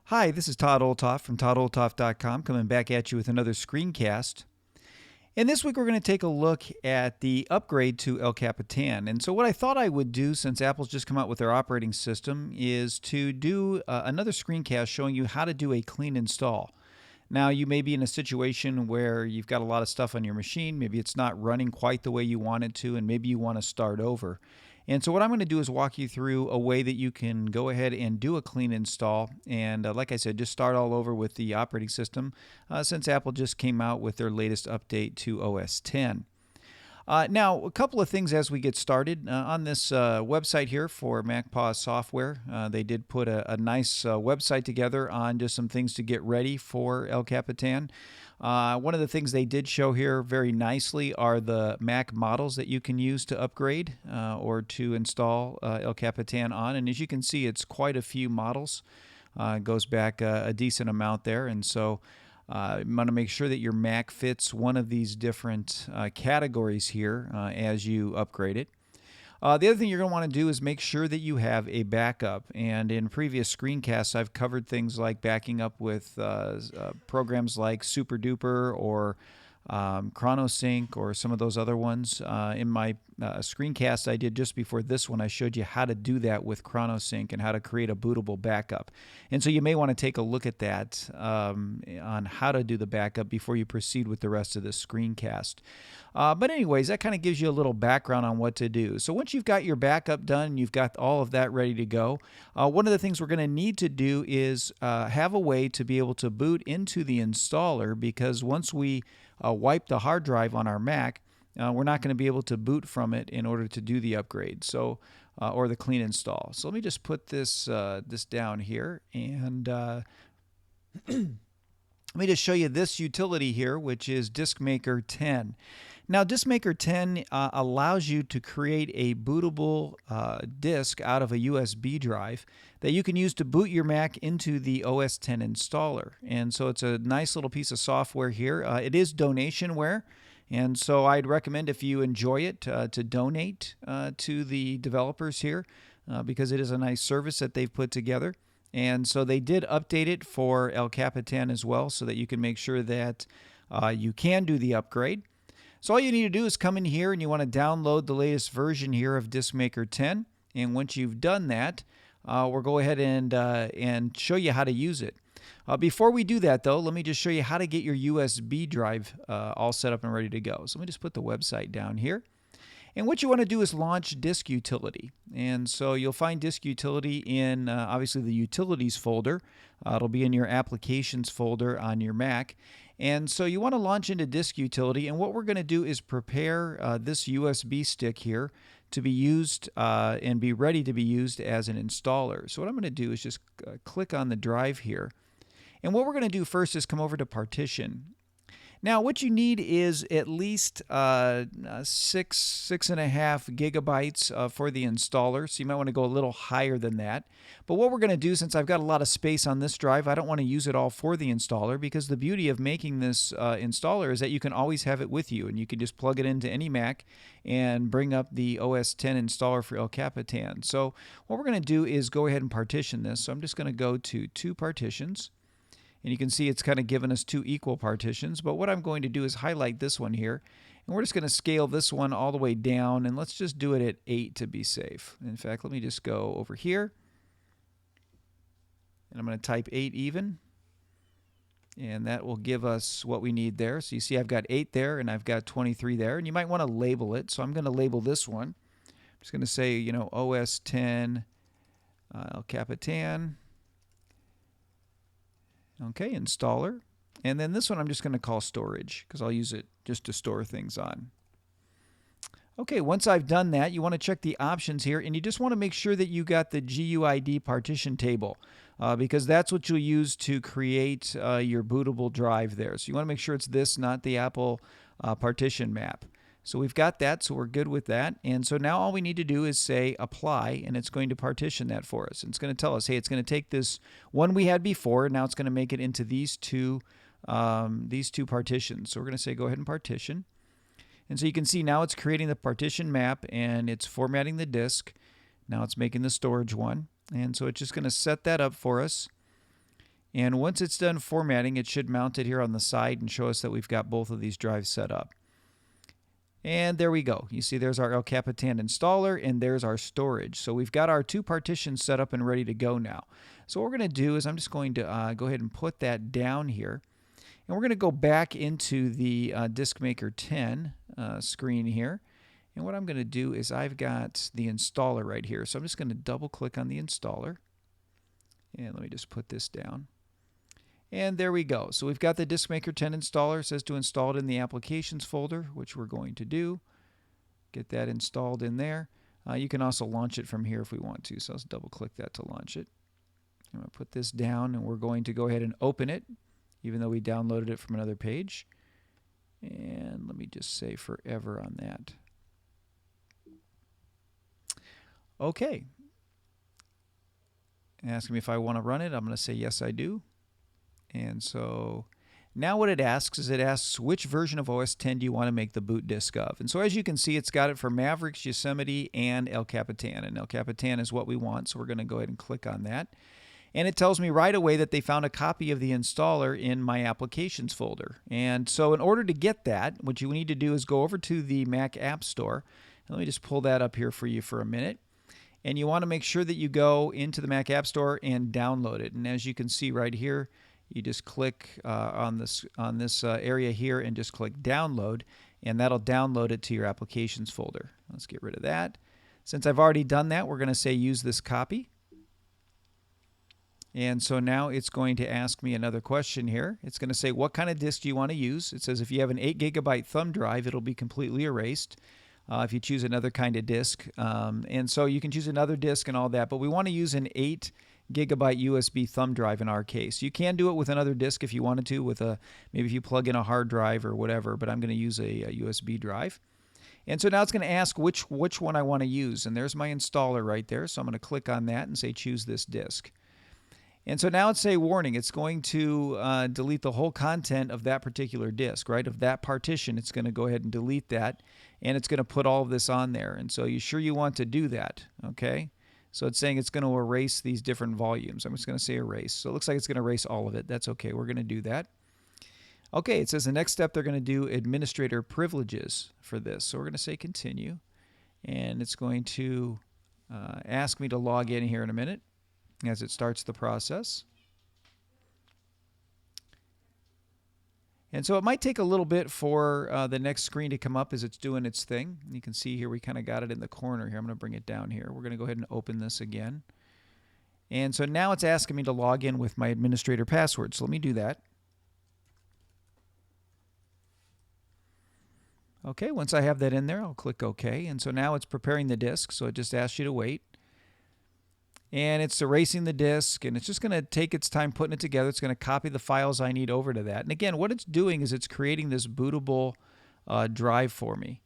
Hi, this is Todd Oltoff from toddoltoff.com coming back at you with another screencast. And this week we're going to take a look at the upgrade to El Capitan. And so what I thought I would do, since Apple's just come out with their operating system, is to do another screencast showing you how to do a clean install. Now, you may be in a situation where you've got a lot of stuff on your machine. Maybe it's not running quite the way you want it to, and maybe you want to start over. And so what I'm going to do is walk you through a way that you can go ahead and do a clean install. And like I said, just start all over with the operating system since Apple just came out with their latest update to OS X. Now, a couple of things as we get started. On this website here for MacPaw software, they did put a nice website together on just some things to get ready for El Capitan. One of the things they did show here very nicely are the Mac models that you can use to upgrade or to install El Capitan on. And as you can see, it's quite a few models. It goes back a decent amount there. And so you want to make sure that your Mac fits one of these different categories here as you upgrade it. The other thing you're going to want to do is make sure that you have a backup. And in previous screencasts, I've covered things like backing up with programs like SuperDuper or ChronoSync or some of those other ones. In my screencast I did just before this one, I showed you how to do that with ChronoSync and how to create a bootable backup. And so you may want to take a look at that on how to do the backup before you proceed with the rest of this screencast. But anyways, that kind of gives you a little background on what to do. So once you've got your backup done, you've got all of that ready to go, one of the things we're going to need to do is have a way to be able to boot into the installer, because once we wipe the hard drive on our Mac, we're not going to be able to boot from it in order to do the upgrade, so or the clean install. So let me just put this down here, and let me just show you this utility here, which is DiskMaker 10. Now, DiskMaker 10 allows you to create a bootable disk out of a USB drive that you can use to boot your Mac into the OS X installer. And so it's a nice little piece of software here. It is donationware, and so I'd recommend, if you enjoy it, to donate to the developers here because it is a nice service that they've put together. And so they did update it for El Capitan as well, so that you can make sure that you can do the upgrade. So all you need to do is come in here and you want to download the latest version here of DiskMaker 10. And once you've done that, we'll go ahead and show you how to use it. Before we do that, though, let me just show you how to get your USB drive all set up and ready to go. So let me just put the website down here. And what you want to do is launch Disk Utility. And so you'll find Disk Utility in, obviously, the Utilities folder. It'll be in your Applications folder on your Mac. And so you want to launch into Disk Utility. And what we're going to do is prepare this USB stick here to be used and be ready to be used as an installer. So what I'm going to do is just click on the drive here. And what we're going to do first is come over to Partition. Now, what you need is at least 6.5 gigabytes for the installer, so you might want to go a little higher than that. But what we're going to do, since I've got a lot of space on this drive, I don't want to use it all for the installer, because the beauty of making this installer is that you can always have it with you, and you can just plug it into any Mac and bring up the OS X installer for El Capitan. So what we're going to do is go ahead and partition this. So I'm just going to go to Two Partitions. And you can see it's kind of given us two equal partitions. But what I'm going to do is highlight this one here. And we're just going to scale this one all the way down. And let's just do it at 8 to be safe. In fact, let me just go over here. And I'm going to type 8 even. And that will give us what we need there. So you see I've got 8 there and I've got 23 there. And you might want to label it. So I'm going to label this one. I'm just going to say, OS X El Capitan. Okay, installer. And then this one I'm just going to call storage, because I'll use it just to store things on. Okay, once I've done that, you want to check the options here, and you just want to make sure that you got the GUID partition table, because that's what you'll use to create your bootable drive there. So you want to make sure it's this, not the Apple partition map. So we've got that, so we're good with that. And so now all we need to do is say apply, and it's going to partition that for us. And it's going to tell us, hey, it's going to take this one we had before, and now it's going to make it into these two partitions. So we're going to say go ahead and partition. And so you can see now it's creating the partition map, and it's formatting the disk. Now it's making the storage one. And so it's just going to set that up for us. And once it's done formatting, it should mount it here on the side and show us that we've got both of these drives set up. And there we go. You see there's our El Capitan installer and there's our storage. So we've got our two partitions set up and ready to go now. So what we're going to do is I'm just going to go ahead and put that down here. And we're going to go back into the Disk Maker 10 screen here. And what I'm going to do is I've got the installer right here. So I'm just going to double click on the installer. And let me just put this down. And there we go. So we've got the Disk Maker 10 installer. It says to install it in the applications folder, which we're going to do. Get that installed in there. You can also launch it from here if we want to. So let's double click that to launch it. I'm going to put this down and we're going to go ahead and open it, even though we downloaded it from another page. And let me just say forever on that. Okay. Asking me if I want to run it. I'm going to say yes, I do. And so now what it asks is it asks which version of OS X do you want to make the boot disk of. And so as you can see, it's got it for Mavericks, Yosemite, and El Capitan. And El Capitan is what we want, so we're going to go ahead and click on that. And it tells me right away that they found a copy of the installer in my applications folder. And so in order to get that, what you need to do is go over to the Mac App Store. Let me just pull that up here for you for a minute. And you want to make sure that you go into the Mac App Store and download it. And as you can see right here, you just click on this area here and just click download, and that'll download it to your applications folder. Let's get rid of that. Since I've already done that, we're going to say use this copy. And so now it's going to ask me another question here. It's going to say what kind of disk do you want to use. It says if you have an 8 GB thumb drive, it'll be completely erased. If you choose another kind of disk. And so you can choose another disk and all that, but we want to use an 8 GB USB thumb drive in our case. You can do it with another disk if you wanted to, with maybe if you plug in a hard drive or whatever, but I'm going to use a USB drive. And so now it's going to ask which one I want to use, and there's my installer right there. So I'm going to click on that and say choose this disk. And so now it's say warning, it's going to delete the whole content of that particular disk, right? Of that partition, it's going to go ahead and delete that, and it's going to put all of this on there. And so you sure you want to do that, okay? So it's saying it's going to erase these different volumes. I'm just going to say erase. So it looks like it's going to erase all of it. That's okay. We're going to do that. Okay, it says the next step they're going to do administrator privileges for this. So we're going to say continue. And it's going to ask me to log in here in a minute as it starts the process. And so it might take a little bit for the next screen to come up as it's doing its thing. You can see here we kind of got it in the corner here. I'm going to bring it down here. We're going to go ahead and open this again. And so now it's asking me to log in with my administrator password. So let me do that. Okay, once I have that in there, I'll click OK. And so now it's preparing the disk. So it just asks you to wait. And it's erasing the disk, and it's just going to take its time putting it together. It's going to copy the files I need over to that. And again, what it's doing is it's creating this bootable drive for me.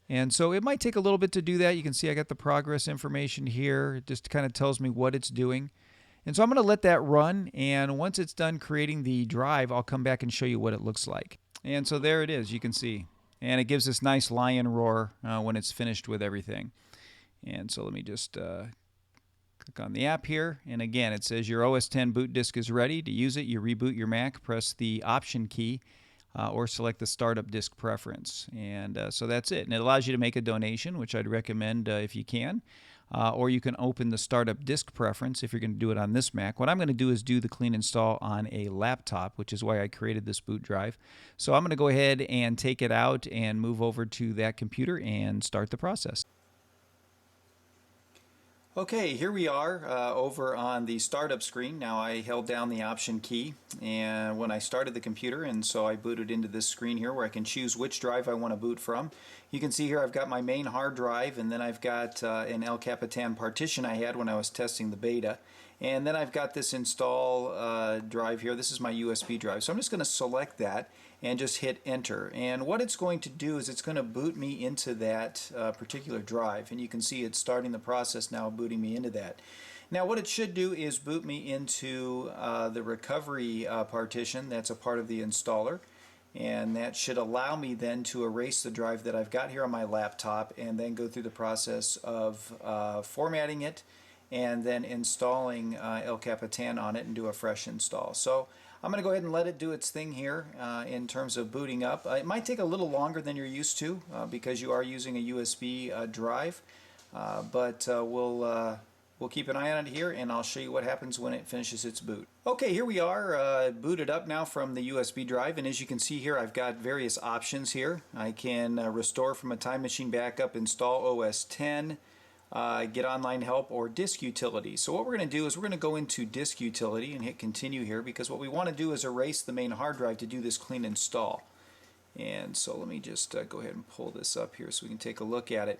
And so it might take a little bit to do that. You can see I got the progress information here. It just kind of tells me what it's doing. And so I'm going to let that run, and once it's done creating the drive, I'll come back and show you what it looks like. And so there it is, you can see. And it gives this nice lion roar when it's finished with everything. And so let me just click on the app here, and again it says your OS X boot disk is ready. To use it, you reboot your Mac, press the Option key, or select the Startup Disk preference. And so that's it. And it allows you to make a donation, which I'd recommend if you can. Or you can open the Startup Disk preference if you're going to do it on this Mac. What I'm going to do is do the clean install on a laptop, which is why I created this boot drive. So I'm going to go ahead and take it out and move over to that computer and start the process. Okay, here we are over on the startup screen. Now I held down the Option key and when I started the computer, and so I booted into this screen here where I can choose which drive I want to boot from. You can see here I've got my main hard drive, and then I've got an El Capitan partition I had when I was testing the beta. And then I've got this install drive here. This is my USB drive. So I'm just going to select that and just hit enter. And what it's going to do is it's going to boot me into that particular drive. And you can see it's starting the process now, booting me into that. Now what it should do is boot me into the recovery partition that's a part of the installer. And that should allow me then to erase the drive that I've got here on my laptop and then go through the process of formatting it and then installing El Capitan on it and do a fresh install. So I'm going to go ahead and let it do its thing here in terms of booting up. It might take a little longer than you're used to because you are using a USB drive, but we'll keep an eye on it here, and I'll show you what happens when it finishes its boot. Okay, here we are booted up now from the USB drive, and as you can see here, I've got various options here. I can restore from a time machine backup, install OS X, get online help, or disk utility. So what we're going to do is we're going to go into disk utility and hit continue here, because what we want to do is erase the main hard drive to do this clean install. And so let me just go ahead and pull this up here so we can take a look at it.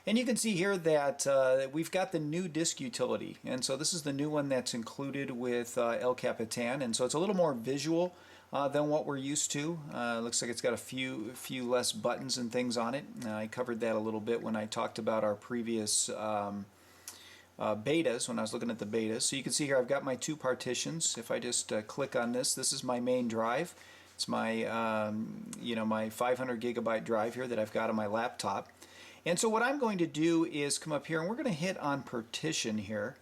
And you can see here that we've got the new disk utility, and so this is the new one that's included with El Capitan, and so it's a little more visual than what we're used to. Looks like it's got a few less buttons and things on it. I covered that a little bit when I talked about our previous betas, when I was looking at the betas. So you can see here I've got my two partitions. If I just click on this, this is my main drive. It's my my 500 gigabyte drive here that I've got on my laptop. And so what I'm going to do is come up here and we're going to hit on partition here.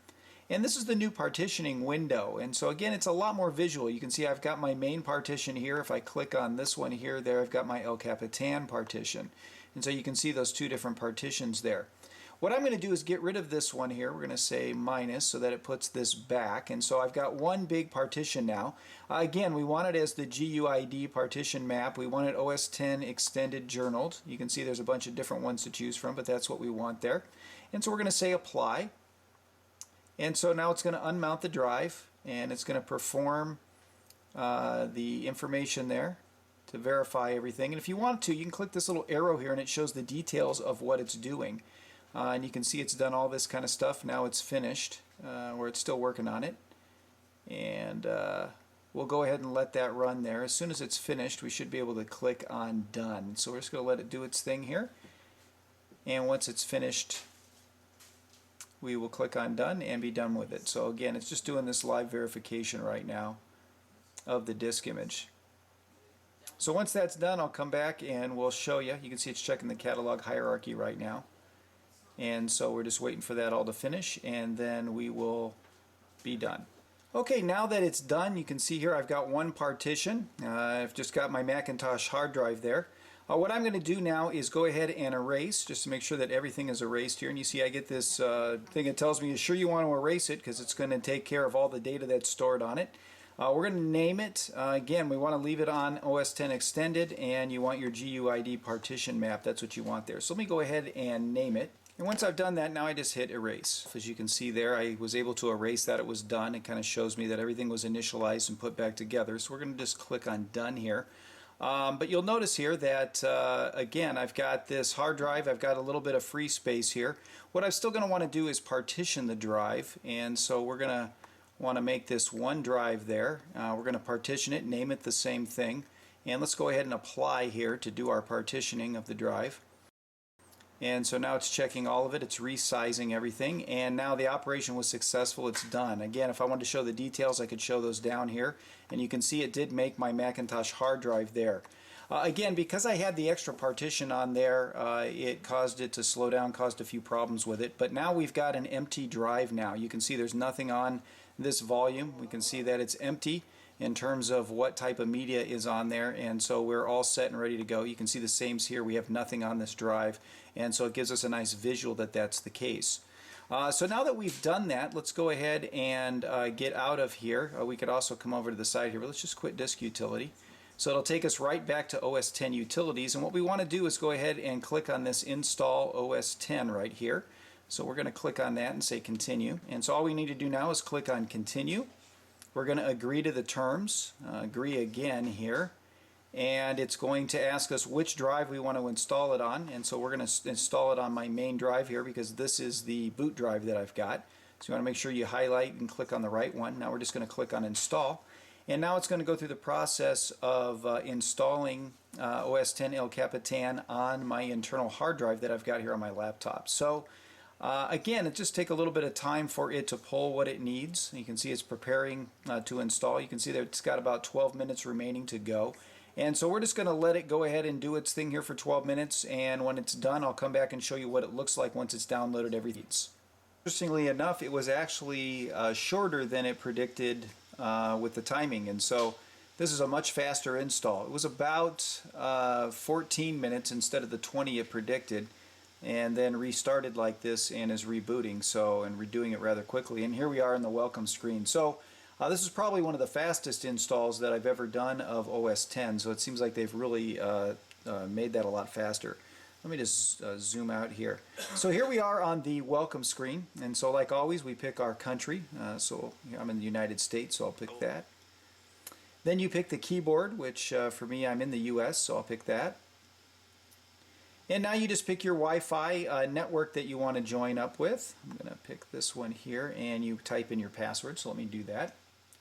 And this is the new partitioning window. And so again, it's a lot more visual. You can see I've got my main partition here. If I click on this one here, there I've got my El Capitan partition. And so you can see those two different partitions there. What I'm going to do is get rid of this one here. We're going to say minus so that it puts this back. And so I've got one big partition now. Again, we want it as the GUID partition map. We want it OS X extended journaled. You can see there's a bunch of different ones to choose from, but that's what we want there. And so we're going to say apply. And so now it's going to unmount the drive, and it's going to perform the information there to verify everything. And if you want to, you can click this little arrow here and it shows the details of what it's doing. And you can see it's done all this kind of stuff. Now it's finished, or it's still working on it. And we'll go ahead and let that run there. As soon as it's finished, we should be able to click on done. So we're just going to let it do its thing here. And once it's finished, we will click on done and be done with it. So again, it's just doing this live verification right now of the disk image. So once that's done, I'll come back and we'll show you. You can see it's checking the catalog hierarchy right now. And so we're just waiting for that all to finish, and then we will be done. Okay, now that it's done, you can see here I've got one partition. I've just got my Macintosh hard drive there. What I'm going to do now is go ahead and erase, just to make sure that everything is erased here. And you see I get this thing that tells me, you sure you want to erase it, because it's going to take care of all the data that's stored on it. We're going to name it. Again, we want to leave it on OS X Extended, and you want your GUID partition map. That's what you want there. So let me go ahead and name it. And once I've done that, now I just hit erase. As you can see there, I was able to erase that. It was done. It kind of shows me that everything was initialized and put back together. So we're going to just click on done here. But you'll notice here that, again, I've got this hard drive. I've got a little bit of free space here. What I'm still going to want to do is partition the drive. And so we're going to want to make this one drive there. We're going to partition it, name it the same thing. And let's go ahead and apply here to do our partitioning of the drive. And so now it's checking all of it, it's resizing everything, and now the operation was successful, it's done. Again, if I wanted to show the details, I could show those down here, and you can see it did make my Macintosh hard drive there. Again, because I had the extra partition on there, it caused it to slow down, caused a few problems with it, but now we've got an empty drive now. You can see there's nothing on this volume. We can see that it's empty in terms of what type of media is on there, and so we're all set and ready to go. You can see the same's here. We have nothing on this drive, and so it gives us a nice visual that that's the case. So now that we've done that, let's go ahead and get out of here. We could also come over to the side here, but let's just quit disk utility. So it'll take us right back to OS X utilities, and what we want to do is go ahead and click on this install OS X right here. So we're going to click on that and say continue, and so all we need to do now is click on continue. We're going to agree to the terms, agree again here, and it's going to ask us which drive we want to install it on, and so we're going to install it on my main drive here because this is the boot drive that I've got. So you want to make sure you highlight and click on the right one. Now we're just going to click on install, and now it's going to go through the process of installing OS X El Capitan on my internal hard drive that I've got here on my laptop. So again, it just takes a little bit of time for it to pull what it needs. You can see it's preparing to install. You can see that it's got about 12 minutes remaining to go. And so we're just going to let it go ahead and do its thing here for 12 minutes. And when it's done, I'll come back and show you what it looks like once it's downloaded everything. Interestingly enough, it was actually shorter than it predicted with the timing, and so this is a much faster install. It was about 14 minutes instead of the 20 it predicted, and then restarted like this and is rebooting, so, and redoing it rather quickly. And here we are in the welcome screen. So this is probably one of the fastest installs that I've ever done of OS X, so it seems like they've really made that a lot faster. Let me just zoom out here. So here we are on the welcome screen, and so like always we pick our country. So I'm in the United States, so I'll pick that. Then you pick the keyboard, which for me I'm in the US, so I'll pick that. And now you just pick your Wi-Fi network that you want to join up with. I'm going to pick this one here, and you type in your password, so let me do that.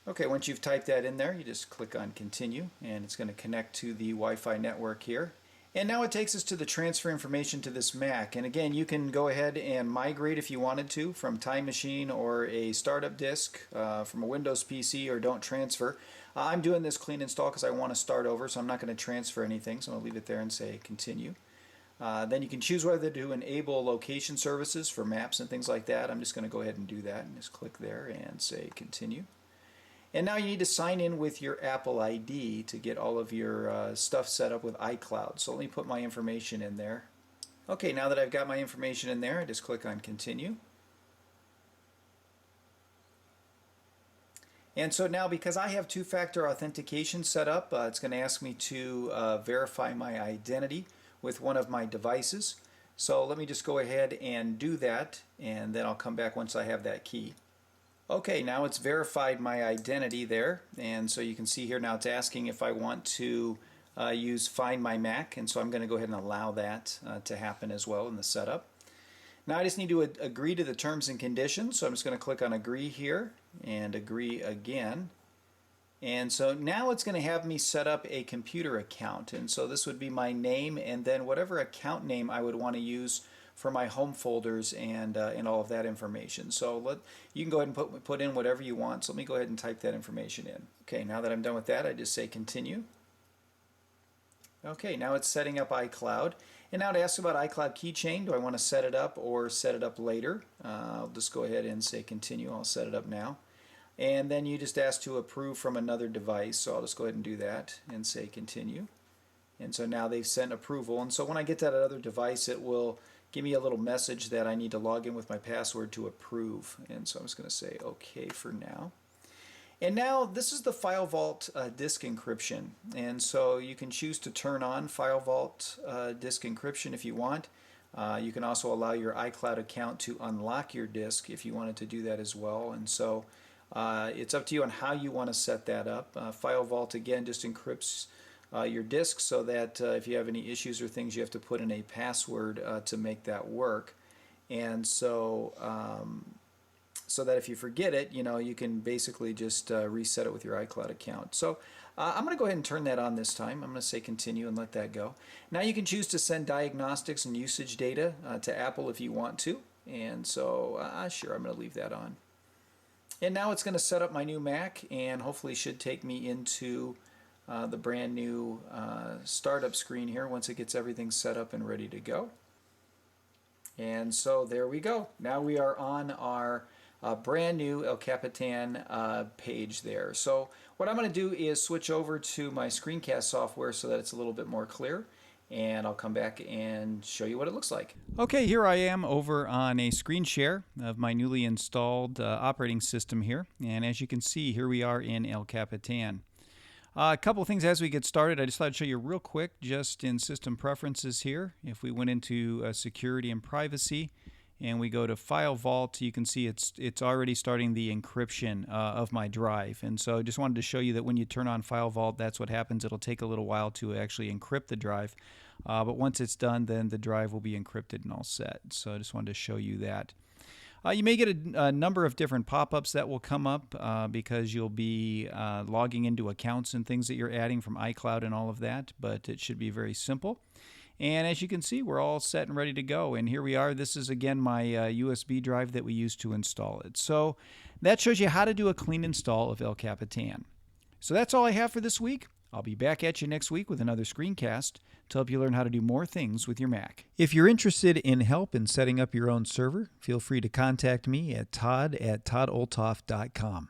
Okay, once you've typed that in there, you just click on continue, and it's going to connect to the Wi-Fi network here. And now it takes us to the transfer information to this Mac. And again, you can go ahead and migrate if you wanted to from Time Machine or a startup disk from a Windows PC, or don't transfer. I'm doing this clean install because I want to start over, so I'm not going to transfer anything. So I'm going to leave it there and say continue. Then you can choose whether to enable location services for maps and things like that. I'm just going to go ahead and do that and just click there and say continue. And now you need to sign in with your Apple ID to get all of your stuff set up with iCloud. So let me put my information in there. Okay, now that I've got my information in there, I just click on continue. And so now, because I have two-factor authentication set up, it's going to ask me to verify my identity with one of my devices. So let me just go ahead and do that, and then I'll come back once I have that key. Okay, now it's verified my identity there, and so you can see here now it's asking if I want to use Find My Mac, and so I'm going to go ahead and allow that to happen as well in the setup. Now I just need to agree to the terms and conditions, so I'm just going to click on agree here and agree again. And so now it's going to have me set up a computer account, and so this would be my name and then whatever account name I would want to use for my home folders and all of that information. So you can go ahead and put in whatever you want. So let me go ahead and type that information in. Okay, now that I'm done with that, I just say continue. Okay, now it's setting up iCloud. And now it asks about iCloud keychain. Do I want to set it up or set it up later? I'll just go ahead and say continue. I'll set it up now. And then you just ask to approve from another device. So I'll just go ahead and do that and say continue. And so now they've sent approval. And so when I get to that other device, it will give me a little message that I need to log in with my password to approve. And so I'm just going to say OK for now. And now this is the File Vault disk encryption. And so you can choose to turn on File Vault disk encryption if you want. You can also allow your iCloud account to unlock your disk if you wanted to do that as well. And so it's up to you on how you want to set that up. File Vault again just encrypts your disk so that if you have any issues or things, you have to put in a password to make that work. And so so that if you forget it, you can basically just reset it with your iCloud account. So I'm going to go ahead and turn that on this time. I'm going to say continue and let that go. Now you can choose to send diagnostics and usage data to Apple if you want to. And so sure, I'm going to leave that on. And now it's going to set up my new Mac and hopefully should take me into the brand new startup screen here once it gets everything set up and ready to go. And so there we go. Now we are on our brand new El Capitan page there. So what I'm going to do is switch over to my screencast software so that it's a little bit more clear, and I'll come back and show you what it looks like. Okay, here I am over on a screen share of my newly installed operating system here, and as you can see, here we are in El Capitan. A couple of things as we get started. I just thought I'd show you real quick just in system preferences here. If we went into security and privacy and we go to File Vault, you can see it's already starting the encryption of my drive. And so I just wanted to show you that when you turn on File Vault, that's what happens. It'll take a little while to actually encrypt the drive. But once it's done, then the drive will be encrypted and all set. So I just wanted to show you that. You may get a number of different pop-ups that will come up because you'll be logging into accounts and things that you're adding from iCloud and all of that, but it should be very simple. And as you can see, we're all set and ready to go. And here we are. This is, again, my USB drive that we used to install it. So that shows you how to do a clean install of El Capitan. So that's all I have for this week. I'll be back at you next week with another screencast to help you learn how to do more things with your Mac. If you're interested in help in setting up your own server, feel free to contact me at todd@toddolthoff.com.